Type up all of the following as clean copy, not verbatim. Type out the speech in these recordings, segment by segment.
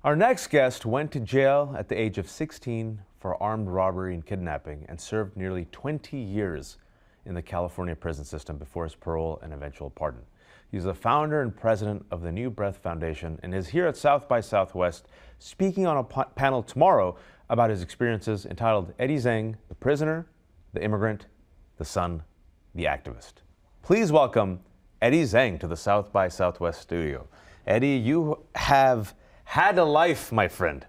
Our next guest went to jail at the age of 16 for armed robbery and kidnapping and served nearly 20 years in the California prison system before his parole and eventual pardon. He's the founder and president of the New Breath Foundation and is here at South by Southwest speaking on a panel tomorrow about his experiences entitled Eddy Zheng, the prisoner, the immigrant, the son, the activist. Please welcome Eddy Zheng to the South by Southwest studio. Eddy, you have had a life, my friend.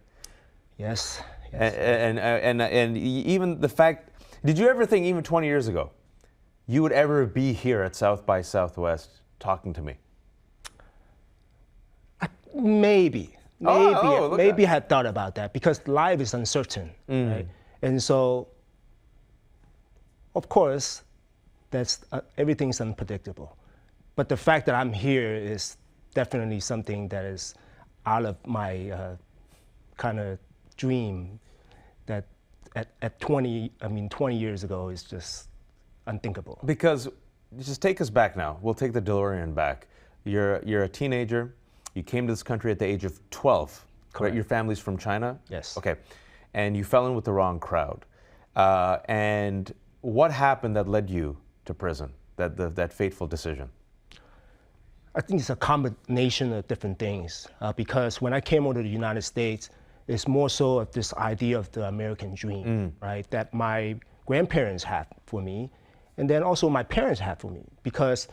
Yes. And even the fact, did you ever think even 20 years ago you would ever be here at South by Southwest talking to me? Maybe I had thought about that because life is uncertain, right? And so, of course, that's everything's unpredictable. But the fact that I'm here is definitely something that is out of my kind of dream that at 20 years ago is just unthinkable. Because, just take us back now. We'll take the DeLorean back. You're a teenager. You came to this country at the age of 12. Correct. Right? Your family's from China? Yes. Okay. And you fell in with the wrong crowd. And what happened that led you to prison, that fateful decision? I think it's a combination of different things because when I came over to the United States, it's more so of this idea of the American dream, right? That my grandparents had for me, and then also my parents had for me. Because,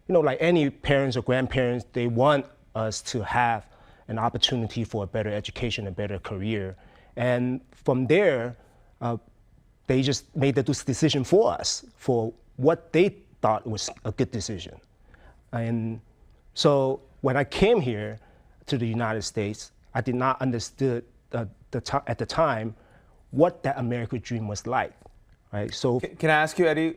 you know, like any parents or grandparents, they want us to have an opportunity for a better education, a better career. And from there, they just made the decision for us for what they thought was a good decision. And so when I came here to the United States, I did not understand at the time what that American dream was like, right? So can I ask you, Eddy,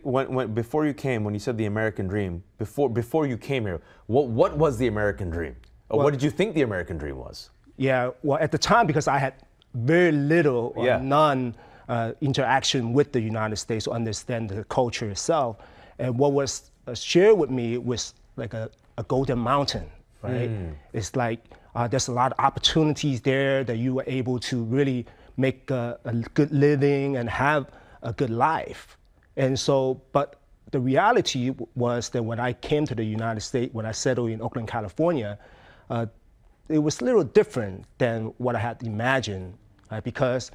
before you came, when you said the American dream, before you came here, what was the American dream? Or what did you think the American dream was? Yeah, well, at the time, because I had very little or none interaction with the United States to understand the culture itself, and what was shared with me was like a golden mountain, right? It's like there's a lot of opportunities there that you were able to really make a good living and have a good life. And so, but the reality was that when I came to the United States, when I settled in Oakland, California, it was a little different than what I had imagined, right? Because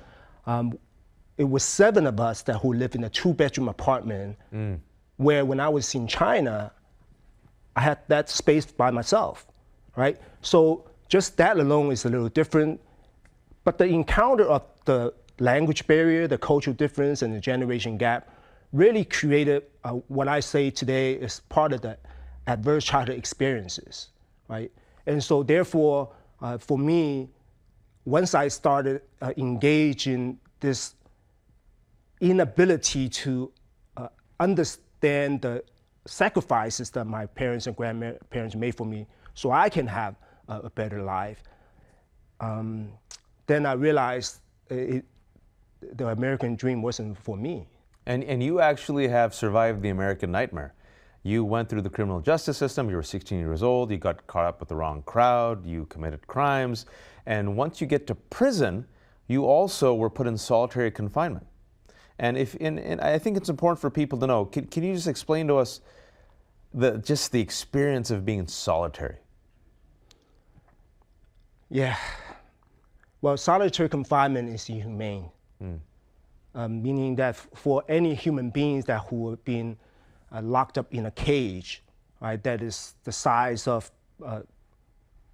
it was 7 of us who lived in a 2-bedroom apartment, where when I was in China, I had that space by myself, right? So just that alone is a little different. But the encounter of the language barrier, the cultural difference, and the generation gap really created what I say today is part of the adverse childhood experiences, right? And so therefore, for me, once I started engaging this inability to understand the sacrifices that my parents and grandparents made for me so I can have a better life, then I realized the American dream wasn't for me. And you actually have survived the American nightmare. You went through the criminal justice system, you were 16 years old, you got caught up with the wrong crowd, you committed crimes, and once you get to prison, you also were put in solitary confinement. And I think it's important for people to know, can you just explain to us just the experience of being in solitary? Yeah. Well, solitary confinement is inhumane, meaning that for any human beings who have been locked up in a cage, right, that is the size of,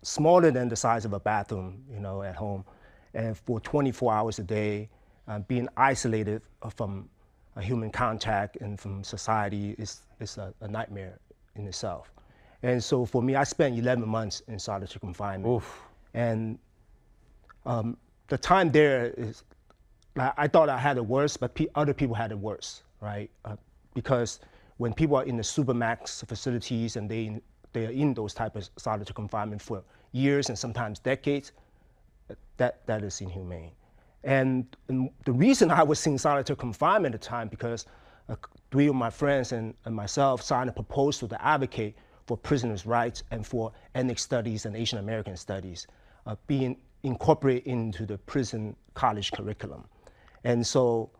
smaller than the size of a bathroom, you know, at home, and for 24 hours a day, being isolated from human contact and from society is a nightmare in itself. And so for me, I spent 11 months in solitary confinement. Oof. And the time there is, I thought I had it worse, but other people had it worse, right? Because when people are in the supermax facilities and they are in those type of solitary confinement for years and sometimes decades, that is inhumane. And the reason I was in solitary confinement at the time, because 3 of my friends and myself signed a proposal to advocate for prisoners' rights and for ethnic studies and Asian American studies, being incorporate into the prison college curriculum. And so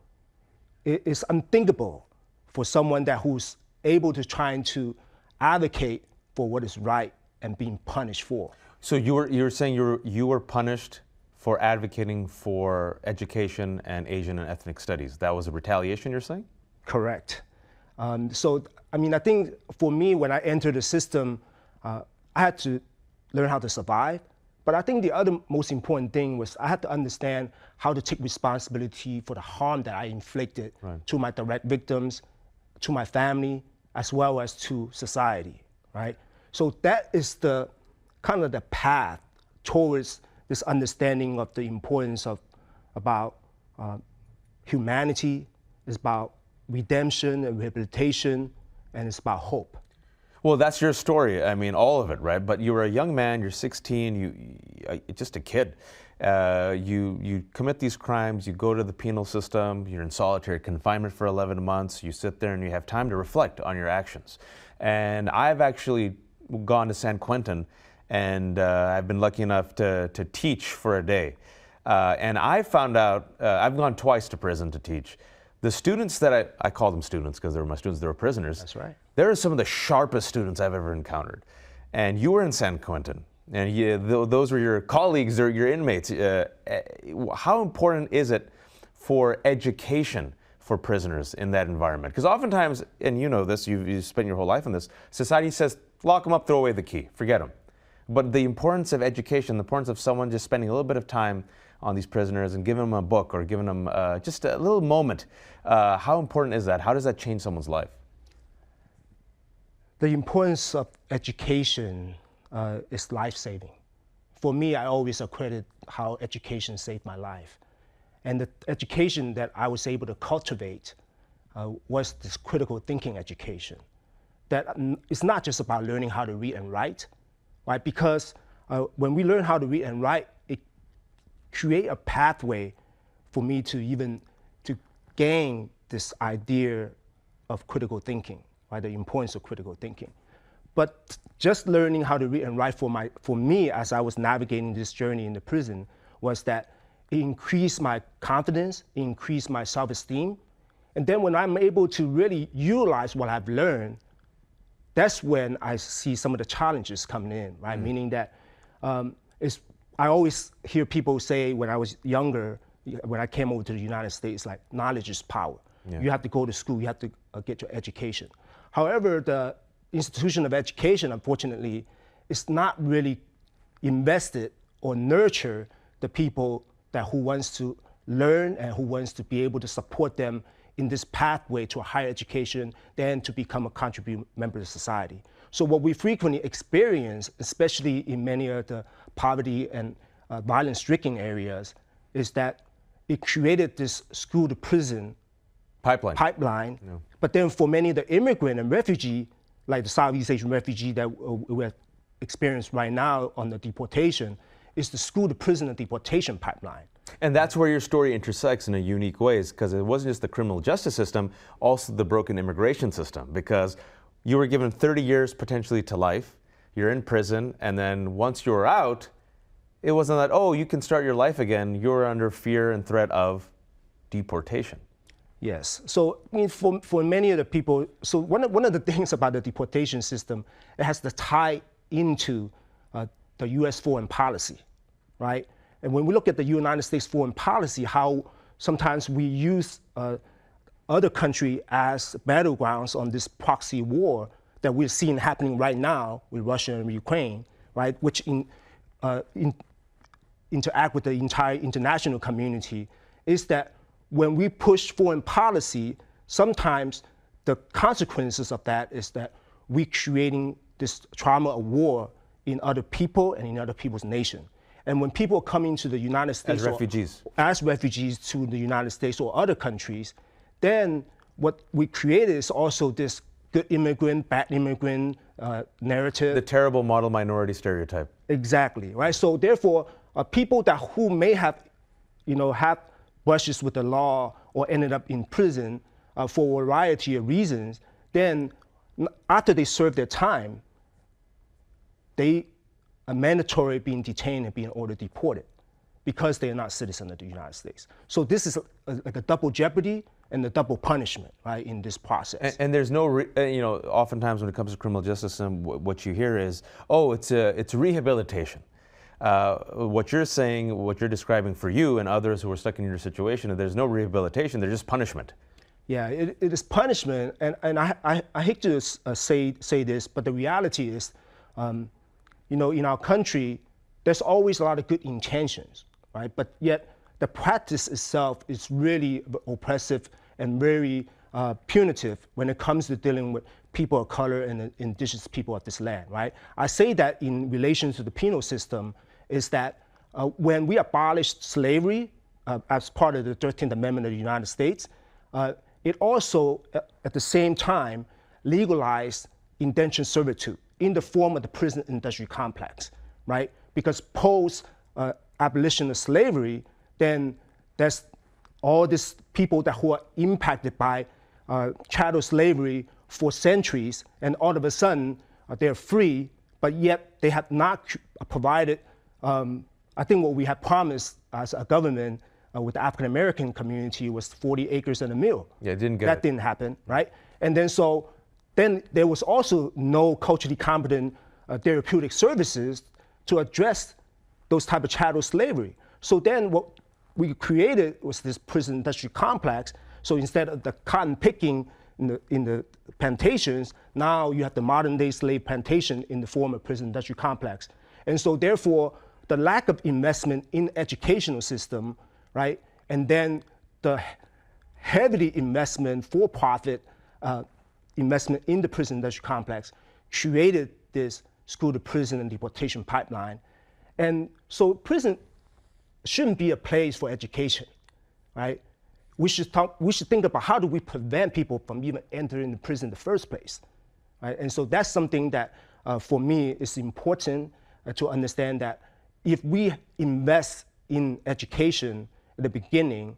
it's unthinkable for someone who's able to try to advocate for what is right and being punished for. So you were saying you were punished for advocating for education and Asian and ethnic studies. That was a retaliation, you're saying? Correct. So, I mean, I think for me, when I entered the system, I had to learn how to survive. But I think the other most important thing was I had to understand how to take responsibility for the harm that I inflicted to my direct victims, to my family, as well as to society, right? So that is the kind of the path towards this understanding of the importance of about humanity, it's about redemption and rehabilitation, and it's about hope. Well, that's your story. I mean, all of it, right? But you were a young man. You're 16. You just a kid. You commit these crimes. You go to the penal system. You're in solitary confinement for 11 months. You sit there and you have time to reflect on your actions. And I've actually gone to San Quentin, and I've been lucky enough to teach for a day. And I found out I've gone twice to prison to teach. The students that I call them students because they were my students, they were prisoners. That's right. They're some of the sharpest students I've ever encountered. And you were in San Quentin, and those were your colleagues or your inmates. How important is it for education for prisoners in that environment? Because oftentimes, and you know this, you've spent your whole life on this, society says, lock them up, throw away the key, forget them. But the importance of education, the importance of someone just spending a little bit of time on these prisoners and giving them a book or giving them just a little moment, how important is that? How does that change someone's life? The importance of education is life-saving. For me, I always accredit how education saved my life. And the education that I was able to cultivate was this critical thinking education. That it's not just about learning how to read and write, right? Because when we learn how to read and write, it creates a pathway for me to gain this idea of critical thinking, right? The importance of critical thinking. But just learning how to read and write for me as I was navigating this journey in the prison was that it increased my confidence, it increased my self-esteem. And then when I'm able to really utilize what I've learned, that's when I see some of the challenges coming in, right? Meaning that I always hear people say when I was younger, when I came over to the United States, like knowledge is power. Yeah. You have to go to school, you have to get your education. However, the institution of education, unfortunately, is not really invested or nurture the people who wants to learn and who wants to be able to support them in this pathway to a higher education, then to become a contributing member of society. So what we frequently experience, especially in many of the poverty and violence-stricken areas, is that it created this school to prison pipeline. Yeah. But then for many of the immigrant and refugee, like the Southeast Asian refugee that we're experiencing right now on the deportation, is the school to prison and deportation pipeline. And that's where your story intersects in a unique ways, because it wasn't just the criminal justice system, also the broken immigration system, because you were given 30 years potentially to life, you're in prison, and then once you were out, it wasn't that, oh, you can start your life again, you're under fear and threat of deportation. Yes, so I mean, for many of the people, so one of the things about the deportation system, it has to tie into the US foreign policy, right? And when we look at the United States foreign policy, how sometimes we use other countries as battlegrounds on this proxy war that we're seeing happening right now with Russia and Ukraine, right? Which interact with the entire international community, is that when we push foreign policy, sometimes the consequences of that is that we're creating this trauma of war in other people and in other people's nation. And when people come into the United States as refugees to the United States or other countries, then what we created is also this good immigrant, bad immigrant narrative. The terrible model minority stereotype. Exactly, right? So therefore, people who may have, have brushes with the law or ended up in prison for a variety of reasons, then after they serve their time, they are mandatory being detained and being ordered deported. because they are not citizens of the United States. So this is like a double jeopardy and a double punishment, right, in this process. And there's no, oftentimes when it comes to criminal justice system, what you hear is, oh, it's rehabilitation. What you're saying, what you're describing for you and others who are stuck in your situation, there's no rehabilitation, there's just punishment. Yeah, it is punishment, and I hate to say this, but the reality is, in our country, there's always a lot of good intentions, right? But yet the practice itself is really oppressive and very punitive when it comes to dealing with people of color and indigenous people of this land, right? I say that in relation to the penal system is that when we abolished slavery as part of the 13th Amendment of the United States, it also, at the same time, legalized indentured servitude in the form of the prison industry complex, right? Because post abolition of slavery, then there's all these people who are impacted by chattel slavery for centuries, and all of a sudden they're free, but yet they have not provided, I think what we had promised as a government with the African American community was 40 acres and a mill. Yeah, it didn't get that didn't happen, right? And then there was also no culturally competent therapeutic services to address those type of chattel slavery. So then what we created was this prison industry complex. So instead of the cotton picking in the plantations, now you have the modern day slave plantation in the form of prison industry complex. And so therefore, the lack of investment in educational system, right? And then the heavily investment, for-profit investment in the prison industry complex created this school to prison and deportation pipeline. And so prison shouldn't be a place for education, right? We should think about how do we prevent people from even entering the prison in the first place, right? And so that's something that for me is important to understand that if we invest in education at the beginning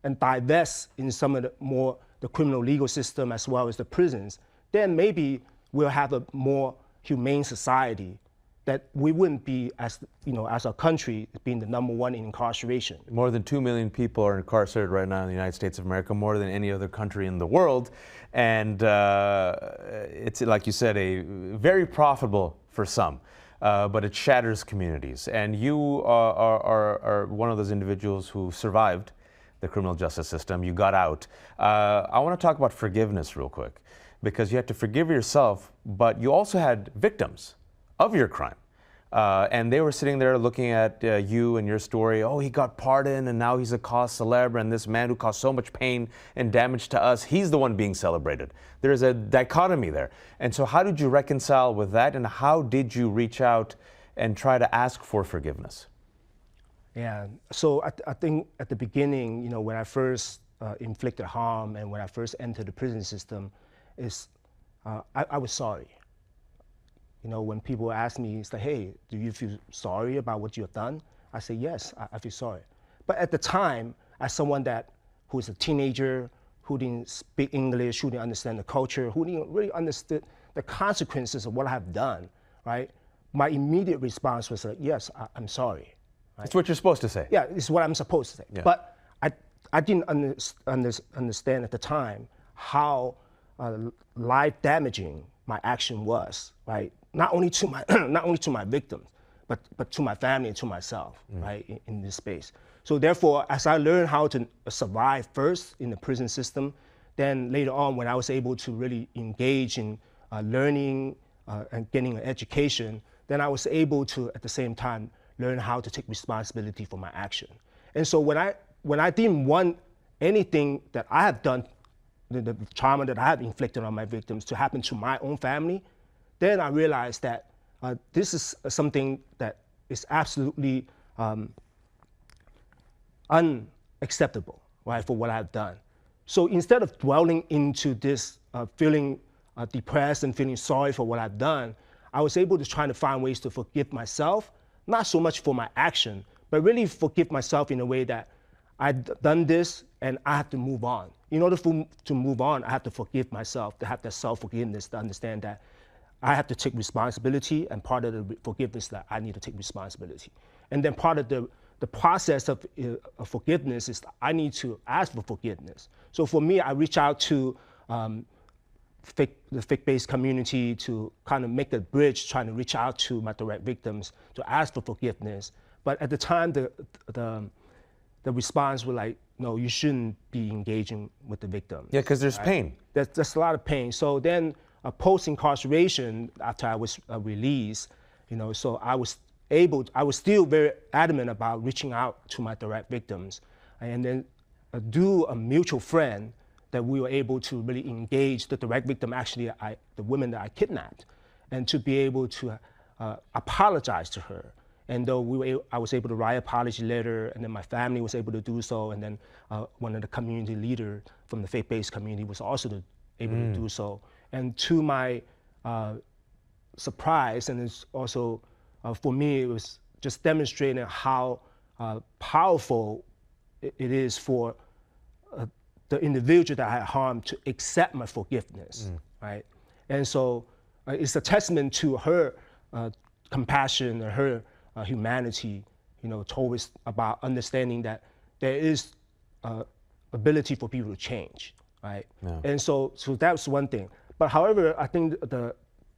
and divest in some of the criminal legal system as well as the prisons, then maybe we'll have a more humane society that we wouldn't be, as a country, being the #1 in incarceration. More than 2 million people are incarcerated right now in the United States of America, more than any other country in the world. And it's, like you said, very profitable for some, but it shatters communities. And you are one of those individuals who survived the criminal justice system. You got out. I want to talk about forgiveness real quick, because you had to forgive yourself, but you also had victims of your crime. And they were sitting there looking at you and your story. Oh, he got pardoned and now he's a cause célèbre, and this man who caused so much pain and damage to us, he's the one being celebrated. There's a dichotomy there. And so how did you reconcile with that, and how did you reach out and try to ask for forgiveness? Yeah, so I think at the beginning, when I first inflicted harm and when I first entered the prison system, I was sorry. When people ask me, it's like, hey, do you feel sorry about what you have done? I say, yes, I feel sorry. But at the time, as someone who was a teenager, who didn't speak English, who didn't understand the culture, who didn't really understand the consequences of what I have done, right? My immediate response was like, yes, I'm sorry. Right? It's what you're supposed to say. Yeah, it's what I'm supposed to say. Yeah. But I didn't understand at the time how life-damaging my action was, right? Not only to my victims, but to my family and to myself, right, in this space. So therefore, as I learned how to survive first in the prison system, then later on, when I was able to really engage in learning and getting an education, then I was able to, at the same time, learn how to take responsibility for my action. And so when I didn't want anything that I have done, the trauma that I have inflicted on my victims, to happen to my own family, then I realized that this is something that is absolutely unacceptable, right, for what I've done. So instead of dwelling into this feeling depressed and feeling sorry for what I've done, I was able to try to find ways to forgive myself, not so much for my action, but really forgive myself in a way that I've done this and I have to move on. In order to move on, I have to forgive myself, to have that self-forgiveness, to understand that I have to take responsibility, and part of the forgiveness that I need to take responsibility. And then part of the the process of forgiveness is I need to ask for forgiveness. So for me, I reach out to the faith-based community to kind of make a bridge, trying to reach out to my direct victims to ask for forgiveness. But at the time, the response was like, no, you shouldn't be engaging with the victim. Yeah, because there's pain. There's a lot of pain. So then, post-incarceration, after I was released, so I was still very adamant about reaching out to my direct victims, and then do a mutual friend that we were able to really engage the direct victim, actually the women that I kidnapped, and to be able to apologize to her. And though I was able to write an apology letter, and then my family was able to do so, and then one of the community leaders from the faith-based community was also able to do so. And to my surprise, and it's also, for me, it was just demonstrating how powerful it is for the individual that I had harmed to accept my forgiveness, right? And so it's a testament to her compassion and her humanity, towards about understanding that there is ability for people to change, right? Yeah. And so that's one thing. But however, I think the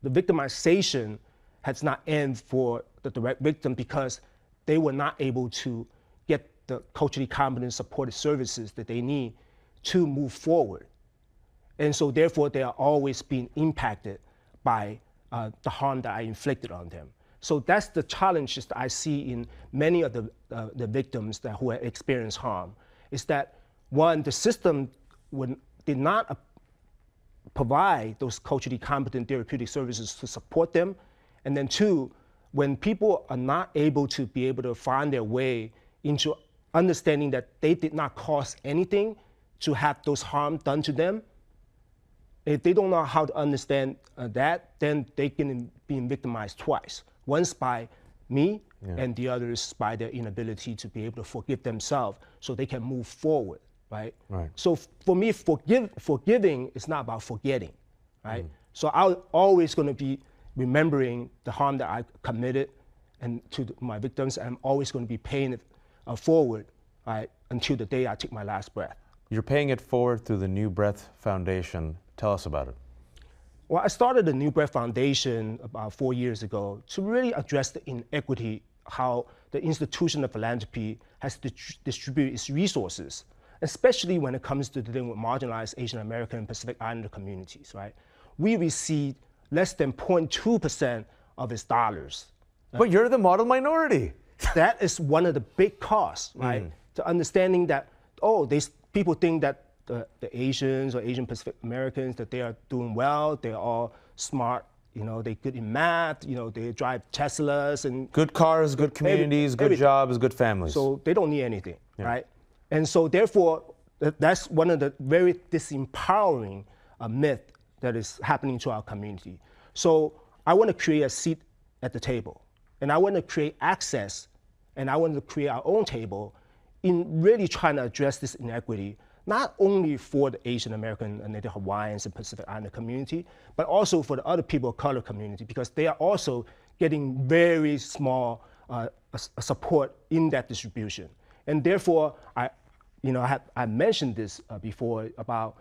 victimization has not ended for the direct victim because they were not able to get the culturally competent supportive services that they need to move forward. And so therefore they are always being impacted by the harm that I inflicted on them. So that's the challenges that I see in many of the victims who have experienced harm, is that one, the system did not provide those culturally competent therapeutic services to support them. And then two, when people are not able to find their way into understanding that they did not cause anything to have those harm done to them, if they don't know how to understand that, then they can be victimized twice. Once by me, and the others by their inability to be able to forgive themselves so they can move forward, right? So for me, forgiving is not about forgetting, right? So I'm always gonna be remembering the harm that I committed and to my victims, and I'm always gonna be paying it forward, right, until the day I take my last breath. You're paying it forward through the New Breath Foundation. Tell us about it. Well, I started the New Breath Foundation about 4 years ago to really address the inequity, how the institution of philanthropy has to distribute its resources, especially when it comes to dealing with marginalized Asian American and Pacific Islander communities, right? We receive less than 0.2% of its dollars. But you're the model minority. That is one of the big costs, right? To understanding that, people think that the Asians or Asian Pacific Americans, that they are doing well, they're all smart, they're good in math, they drive Teslas and good cars, good communities, good jobs, good families. So they don't need anything, right? And so therefore, that's one of the very disempowering myth that is happening to our community. So I want to create a seat at the table, and I want to create access, and I want to create our own table in really trying to address this inequity, not only for the Asian American and Native Hawaiians and Pacific Islander community, but also for the other people of color community, because they are also getting very small support in that distribution. And therefore, I mentioned this before about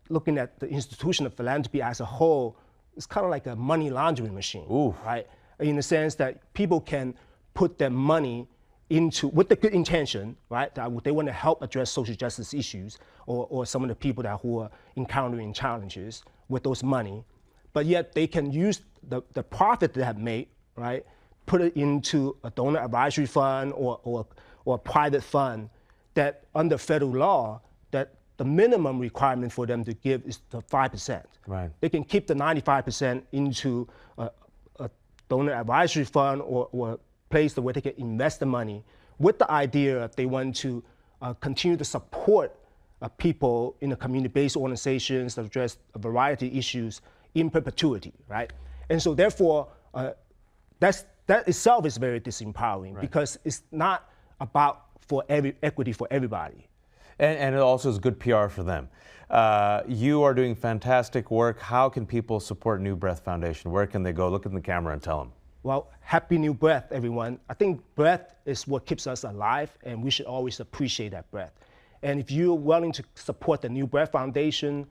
looking at the institution of philanthropy as a whole. It's kind of like a money laundering machine, right? In the sense that people can put their money into, with the good intention, right, that they want to help address social justice issues or some of the people who are encountering challenges with those money, but yet they can use the profit they have made, right, put it into a donor advisory fund or a private fund that under federal law, that the minimum requirement for them to give is the 5%. Right. They can keep the 95% into a donor advisory fund or place where they can invest the money with the idea that they want to continue to support people in the community-based organizations that address a variety of issues in perpetuity, right? And so therefore, that itself is very disempowering, because it's not about equity for everybody. And it also is good PR for them. You are doing fantastic work. How can people support New Breath Foundation? Where can they go? Look in the camera and tell them. Well, happy new breath, everyone. I think breath is what keeps us alive, and we should always appreciate that breath. And if you're willing to support the New Breath Foundation,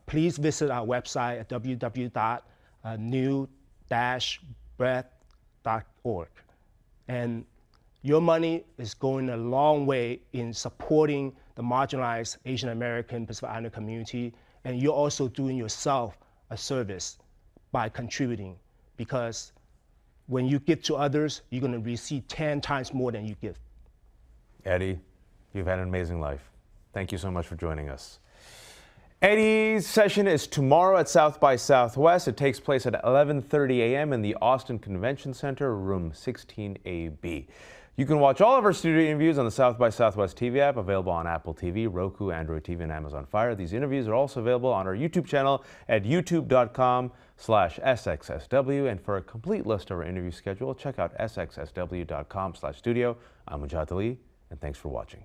please visit our website at www.new-breath.org. And your money is going a long way in supporting the marginalized Asian American Pacific Islander community, and you're also doing yourself a service by contributing, because when you give to others, you're going to receive 10 times more than you give. Eddy, you've had an amazing life. Thank you so much for joining us. Eddy's session is tomorrow at South by Southwest. It takes place at 11:30 a.m. in the Austin Convention Center, room 16AB. You can watch all of our studio interviews on the South by Southwest TV app, available on Apple TV, Roku, Android TV, and Amazon Fire. These interviews are also available on our YouTube channel at youtube.com/SXSW. And for a complete list of our interview schedule, check out sxsw.com/studio. I'm Mujahid Ali, and thanks for watching.